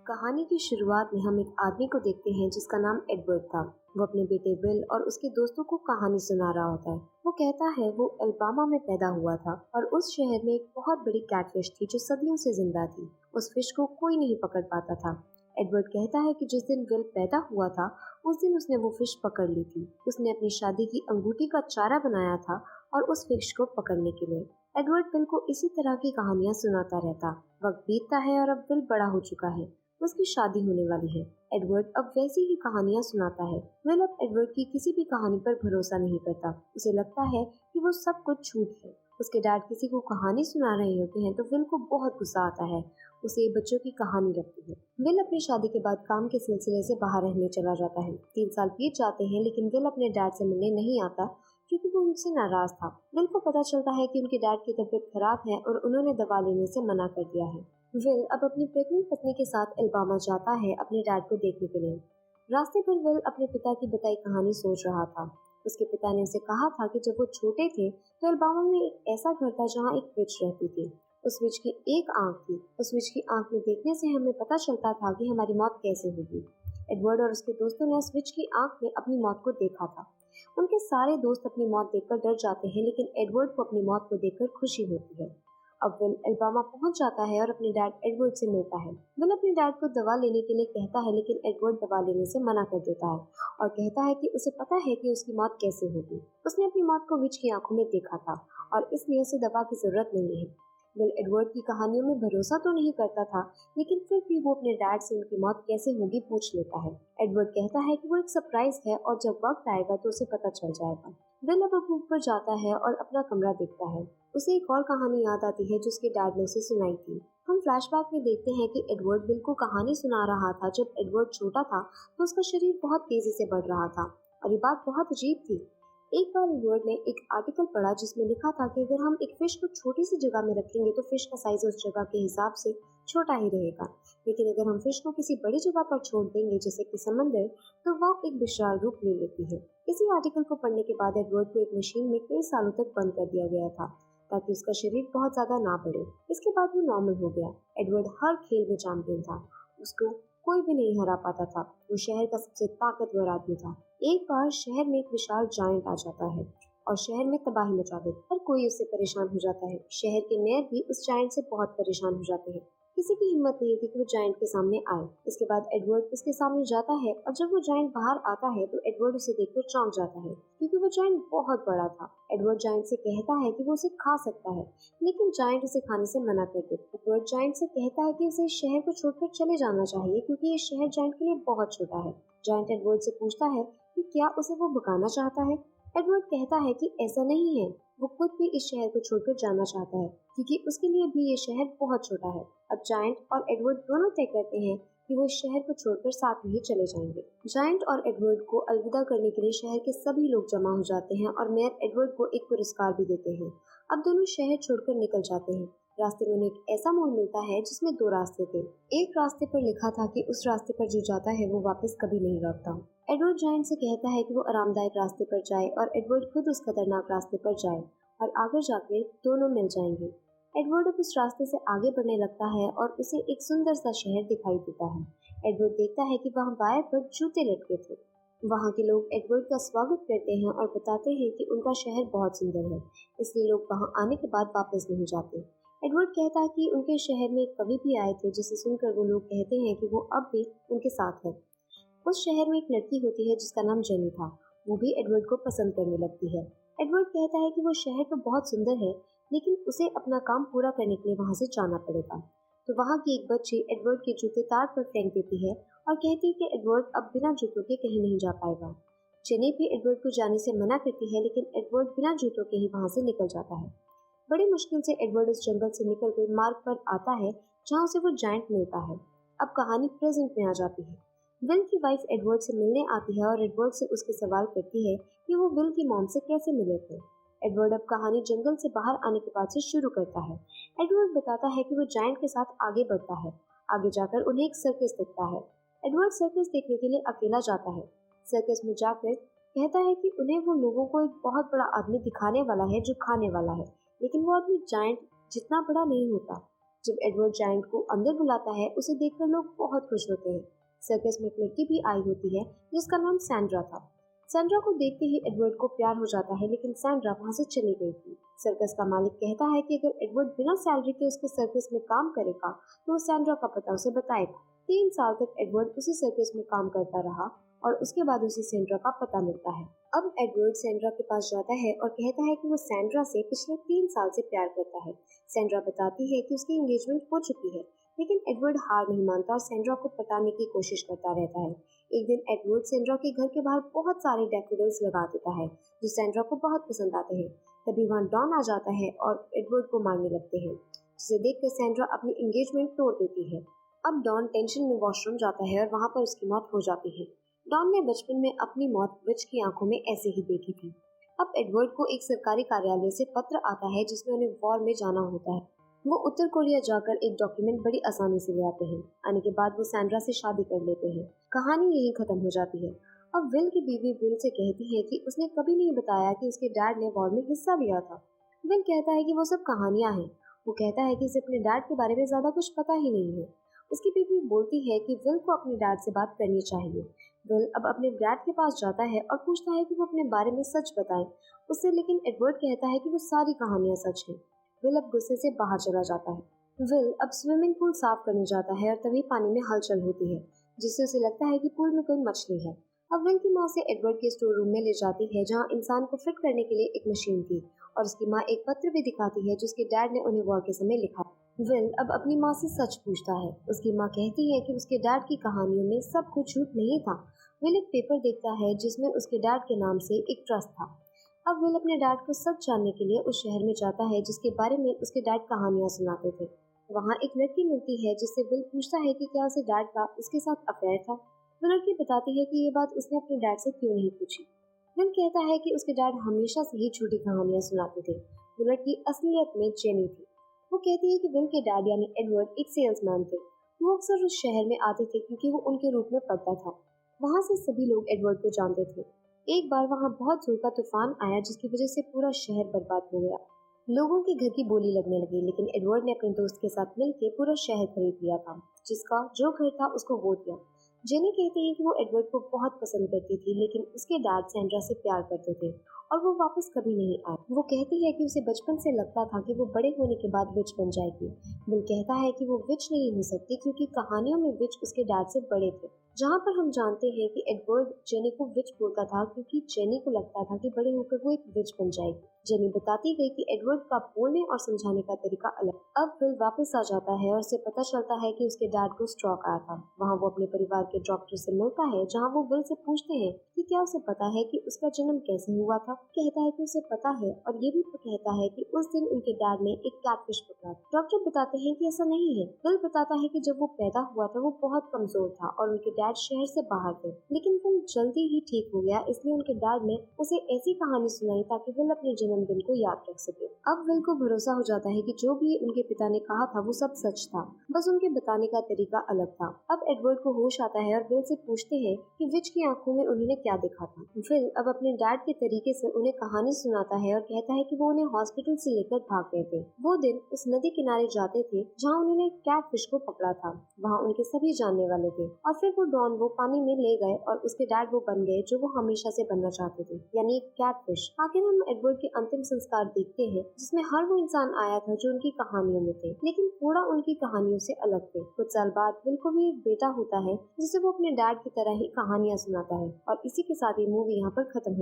कहानी की शुरुआत में हम एक आदमी को देखते हैं जिसका नाम एडवर्ड था। वो अपने बेटे विल और उसके दोस्तों को कहानी सुना रहा होता है। वो कहता है वो अल्बामा में पैदा हुआ था और उस शहर में एक बहुत बड़ी कैटफिश थी जो सदियों से जिंदा थी। उस फिश को कोई नहीं पकड़ पाता था। एडवर्ड कहता है कि जिस दिन विल पैदा हुआ था उस दिन उसने वो फिश पकड़ ली थी। उसने अपनी शादी की अंगूठी का चारा बनाया था और उस फिश को पकड़ने के लिए। एडवर्ड विल को इसी तरह की कहानियां सुनाता रहता। वक्त बीतता है और अब विल बड़ा हो चुका है। उसकी शादी होने वाली है। एडवर्ड अब वैसी ही कहानियां सुनाता है। विल अब एडवर्ड की किसी भी कहानी पर भरोसा नहीं करता। उसे लगता है कि वो सब कुछ झूठ है। उसके डैड किसी को कहानी सुना रहे होते हैं तो विल को बहुत गुस्सा आता है। उसे बच्चों की कहानी लगती है। विल अपनी शादी के बाद काम के सिलसिले से बाहर रहने चला जाता है। 3 साल बीत जाते हैं लेकिन विल अपने डैड से मिलने नहीं आता क्योंकि वो उनसे नाराज था। विल को पता चलता है कि उनके डैड की तबीयत खराब है और उन्होंने दवा लेने से मना कर दिया है। विल अब अपनी प्रेग्नेंट पत्नी के साथ अल्बामा जाता है अपने डैड को देखने के लिए। रास्ते पर विल अपने पिता की बताई कहानी सोच रहा था। उसके पिता ने उसे कहा था कि जब वो छोटे थे तो अल्बामा में एक ऐसा घर था जहाँ एक विच रहती थी। उस विच की एक आंख थी। उस विच की आंख में देखने से हमें पता चलता था कि हमारी मौत कैसे होगी। एडवर्ड और उसके दोस्तों ने उस विच की आंख में अपनी मौत को देखा था। उनके सारे दोस्त अपनी मौत देखकर डर जाते हैं लेकिन एडवर्ड को अपनी मौत को देखकर खुशी होती है। अब विल अल्बामा पहुंच जाता है और अपने डैड एडवर्ड से मिलता है। विल अपने डैड को दवा लेने के लिए कहता है लेकिन एडवर्ड दवा लेने से मना कर देता है और कहता है कि उसे पता है कि उसकी मौत कैसे होगी। उसने अपनी मौत को विच की आंखों में देखा था और इसलिए उसे दवा की जरूरत नहीं है। विल एडवर्ड की कहानियों में भरोसा तो नहीं करता था लेकिन फिर भी वो अपने डैड से उनकी मौत कैसे होगी पूछ लेता है। एडवर्ड कहता है कि वो एक सरप्राइज है और जब वक्त आएगा तो उसे पता चल जाएगा। विल अब ऊपर जाता है और अपना कमरा देखता है। उसे एक और कहानी याद आती है जो उसके डैड ने उसे सुनाई थी। हम फ्लैशबैक में देखते हैं कि एडवर्ड विल को कहानी सुना रहा था। जब एडवर्ड छोटा था तो उसका शरीर बहुत तेजी से बढ़ रहा था और ये बात बहुत अजीब थी। एक बार एडवर्ड ने एक आर्टिकल पढ़ा जिसमें लिखा था कि अगर हम एक फिश को छोटी सी जगह में रखेंगे तो फिश का साइज उस जगह के हिसाब से छोटा ही रहेगा, लेकिन अगर हम फिश को किसी बड़ी जगह पर छोड़ देंगे जैसे कि समंदर तो वह एक विशाल रूप ले लेती है। इसी आर्टिकल को पढ़ने के बाद एडवर्ड को एक मशीन में कई सालों तक बंद कर दिया गया था ताकि उसका शरीर बहुत ज्यादा ना बढ़े। इसके बाद वो नॉर्मल हो गया। एडवर्ड हर खेल में चैंपियन था। उसको कोई भी नहीं हरा पाता था। वो शहर का सबसे ताकतवर आदमी था। एक बार शहर में एक विशाल जायंट आ जाता है और शहर में तबाही मचा देता है। हर कोई उससे परेशान हो जाता है। शहर के मेयर भी उस जायंट से बहुत परेशान हो जाते हैं। किसी की हिम्मत नहीं थी कि वो जायंट के सामने आए। इसके बाद एडवर्ड उसके सामने जाता है और जब वो जायंट बाहर आता है तो एडवर्ड उसे देखकर चौंक जाता है क्योंकि वो जायंट बहुत बड़ा था। एडवर्ड जायंट से कहता है कि वो उसे खा सकता है लेकिन जायंट उसे खाने से मना कर देता है। एडवर्ड जायंट से कहता है कि उसे शहर को छोड़कर चले जाना चाहिए क्योंकि ये शहर जायंट के लिए बहुत छोटा है। जायंट एडवर्ड से पूछता है कि क्या उसे वो भगाना चाहता है। एडवर्ड कहता है कि ऐसा नहीं है, वो खुद भी इस शहर को छोड़कर जाना चाहता है क्योंकि उसके लिए भी ये शहर बहुत छोटा है। अब जायंट और एडवर्ड दोनों तय करते हैं कि वो इस शहर को छोड़कर साथ में ही चले जाएंगे। जायंट और एडवर्ड को अलविदा करने के लिए शहर के सभी लोग जमा हो जाते हैं और मेयर एडवर्ड को एक पुरस्कार भी देते हैं। अब दोनों शहर छोड़कर निकल जाते हैं। रास्ते में उन्हें एक ऐसा मोड़ मिलता है जिसमें 2 रास्ते थे। एक रास्ते पर लिखा था कि उस रास्ते पर जो जाता है वो वापस कभी नहीं लौटता। एडवर्ड जायंट से कहता है कि वो आरामदायक रास्ते पर जाए और एडवर्ड खुद उस खतरनाक रास्ते पर जाए और आगे जाकर दोनों मिल जाएंगे। एडवर्ड अब उस रास्ते से आगे बढ़ने लगता है और उसे एक सुंदर सा शहर दिखाई देता है। एडवर्ड देखता है कि वहाँ बाएं पर जूते लटके थे। वहाँ के लोग एडवर्ड का स्वागत करते हैं और बताते हैं कि उनका शहर बहुत सुंदर है, इसलिए लोग वहाँ आने के बाद वापस नहीं जाते। एडवर्ड कहता है कि उनके शहर में एक कवि भी आए थे जिसे सुनकर वो लोग कहते हैं कि वो अब भी उनके साथ है। उस शहर में एक लड़की होती है जिसका नाम जेनी था। वो भी एडवर्ड को पसंद करने लगती है। एडवर्ड कहता है कि वो शहर तो बहुत सुंदर है लेकिन उसे अपना काम पूरा करने के लिए वहाँ से जाना पड़ेगा। तो वहाँ की एक बच्ची एडवर्ड के जूते तार पर फेंक देती है और कहती है कि एडवर्ड अब बिना जूतों के कहीं नहीं जा पाएगा। जेनी भी एडवर्ड को जाने से मना करती है लेकिन एडवर्ड बिना जूतों के ही वहाँ से निकल जाता है। बड़ी मुश्किल से एडवर्ड उस जंगल से निकलकर मार्ग पर आता है जहाँ उसे वो जायंट मिलता है। अब कहानी प्रेजेंट में आ जाती है। विल की वाइफ एडवर्ड से मिलने आती है और एडवर्ड से उसके सवाल करती है कि वो विल की मॉम से कैसे मिले थे। एडवर्ड अब कहानी जंगल से बाहर आने के बाद से शुरू करता है। एडवर्ड बताता है कि वो जायंट के साथ आगे बढ़ता है। आगे जाकर उन्हें एक सर्कस दिखता है। एडवर्ड सर्कस देखने के लिए अकेला जाता है। सर्कस में जाकर कहता है कि उन्हें वो लोगों को एक बहुत बड़ा आदमी दिखाने वाला है जो खाने वाला है, लेकिन वो आदमी जायंट जितना बड़ा नहीं होता। जब एडवर्ड जायंट को अंदर बुलाता है उसे देखकर लोग बहुत खुश होते हैं। सर्कस में एक लड़की भी आई होती है जिसका नाम सैंड्रा था। सैंड्रा को देखते ही एडवर्ड को प्यार हो जाता है, लेकिन सैंड्रा वहाँ से चली गई थी। सर्कस का मालिक कहता है कि अगर एडवर्ड बिना सैलरी के उसके सर्कस में काम करेगा तो वो सैंड्रा का पता उसे बताएगा। 3 साल तक एडवर्ड उसी सर्कस में काम करता रहा और उसके बाद उसे सैंड्रा का पता मिलता है। अब एडवर्ड सैंड्रा के पास जाता है और कहता है कि वो सैंड्रा से पिछले 3 साल से प्यार करता है। सैंड्रा बताती है कि उसकी एंगेजमेंट हो चुकी है, लेकिन एडवर्ड हार नहीं मानता और सैंड्रा को पटाने की कोशिश करता रहता है। एक दिन एडवर्ड सैंड्रा के घर के बाहर बहुत सारे डैफोडिल्स लगा देता है जो सैंड्रा को बहुत पसंद आते हैं। तभी वहाँ डॉन आ जाता है और एडवर्ड को मारने लगते हैं, जिसे देखकर सैंड्रा अपनी एंगेजमेंट तोड़ देती है। अब डॉन टेंशन में वॉशरूम जाता है और वहाँ पर उसकी मौत हो जाती है। डॉन ने बचपन में अपनी मौत विच की आंखों में ऐसे ही देखी थी। अब एडवर्ड को एक सरकारी कार्यालय से पत्र आता है जिसमें उन्हें वॉर में जाना होता है। वो उत्तर कोरिया जाकर एक डॉक्यूमेंट बड़ी आसानी से ले आते हैं। आने के बाद वो सैंड्रा से शादी कर लेते हैं। कहानी यहीं खत्म हो जाती है। अब विल की बीवी विल से कहती है कि उसने कभी नहीं बताया कि उसके डैड ने वॉर में हिस्सा लिया था। विल कहता है कि वो सब कहानियां हैं। वो कहता है कि उसे अपने डैड के बारे में ज्यादा कुछ पता ही नहीं है। उसकी बीवी बोलती है कि विल को अपने डैड से बात करनी चाहिए। विल अब अपने डैड के पास जाता है और पूछता है कि वो अपने बारे में सच बताए उससे, लेकिन एडवर्ड कहता है कि वो सारी कहानियां सच हैं। विल अब गुस्से से बाहर चला जाता है। विल अब स्विमिंग पूल साफ करने जाता है और तभी पानी में हलचल होती है, जिससे उसे लगता है कि पूल में कोई मछली है। अब विल की माँ उसे एडवर्ड के स्टोर रूम में ले जाती है जहाँ इंसान को फिट करने के लिए एक मशीन थी, और उसकी माँ एक पत्र भी दिखाती है जिसके डैड ने उन्हें वॉर के समय लिखा। विल अब अपनी माँ से सच पूछता है। उसकी माँ कहती है कि उसके डैड की कहानियों में सब कुछ झूठ नहीं था। विल एक पेपर देखता है जिसमें उसके डैड के नाम से एक ट्रस्ट था। अब विल अपने डैड को सच जानने के लिए उस शहर में जाता है जिसके बारे में उसके डैड कहानियां सुनाते थे। वहाँ एक लड़की मिलती है जिससे विल पूछता है कि क्या उसे डैड का उसके साथ अफेयर था। वो लड़की बताती है कि ये बात उसने अपने डैड से क्यों नहीं पूछी। विल कहता है कि उसके डैड हमेशा से ही झूठी कहानियां सुनाते थे। वो लड़की असलियत में जेनी थी। वो कहती है कि विल के डैड यानी एडवर्ड एक सेल्समैन थे। वो अक्सर उस शहर में आते थे क्योंकि वो उनके रूप में पड़ता था। वहाँ से सभी लोग एडवर्ड को जानते थे। एक बार वहाँ बहुत जोर का तूफान आया जिसकी वजह से पूरा शहर बर्बाद हो गया। लोगों के घर की बोली लगने लगी, लेकिन एडवर्ड ने अपने दोस्त के साथ मिलकर पूरा शहर खरीद लिया था। जिसका जो घर था उसको वो दिया। जेनी कहती है कि वो एडवर्ड को बहुत पसंद करती थी, लेकिन उसके डैड सैंड्रा से प्यार करते थे और वो वापस कभी नहीं आए। वो कहती है कि उसे बचपन से लगता था कि वो बड़े होने के बाद विच बन जाएगी। विल कहता है कि वो विच नहीं हो सकती क्योंकि कहानियों में विच उसके डैड से बड़े थे। जहाँ पर हम जानते हैं कि एडवर्ड जेनी को विच बोलता था क्योंकि जेनी को लगता था कि बड़े होकर वो एक विच बन जाएगी। जेनी बताती गई कि एडवर्ड का बोलने और समझाने का तरीका अलग। अब विल वापस आ जाता है और उसे पता चलता है कि उसके डैड को स्ट्रोक आया था। वहाँ वो अपने परिवार के डॉक्टर से मिलता है, जहाँ वो विल से पूछते हैं कि क्या उसे पता है कि उसका जन्म कैसे हुआ था। कहता है कि उसे पता है और ये भी कहता है कि उस दिन उनके डैड ने एक कैटफिश पकड़ा। डॉक्टर बताते हैं कि ऐसा नहीं है। विल बताता है कि जब वो पैदा हुआ था वो बहुत कमजोर था और उनके डैड शहर से बाहर थे, लेकिन विल जल्दी ही ठीक हो गया, इसलिए उनके डैड ने उसे ऐसी कहानी सुनाई ताकि विल अपने जन्मदिन को याद रख सके। अब विल को भरोसा हो जाता है कि जो भी उनके पिता ने कहा था वो सब सच था, बस उनके बताने का तरीका अलग था। अब एडवर्ड को होश आता है और विल से पूछते हैं कि विच की आंखों में उन्होंने क्या देखा था। विल अब अपने डैड के तरीके से उन्हें कहानी सुनाता है और कहता है कि वो उन्हें हॉस्पिटल से लेकर भाग गए थे। वो दिन उस नदी किनारे जाते थे जहाँ उन्होंने कैटफिश को पकड़ा था। वहाँ उनके सभी जानने वाले थे और फिर वो डॉन वो पानी में ले गए और उसके डैड वो बन गए जो वो हमेशा से बनना चाहते थे, यानी कैटफिश। आखिर हम एडवर्ड के अंतिम संस्कार देखते हैं जिसमें हर वो इंसान आया था जो उनकी कहानियों में थे, लेकिन थोड़ा उनकी कहानियों से अलग थे। कुछ साल बाद विल को भी एक बेटा होता है जिसे वो अपने डैड की तरह ही कहानियां सुनाता है। और इसी के साथ ये मूवी यहाँ पर खत्म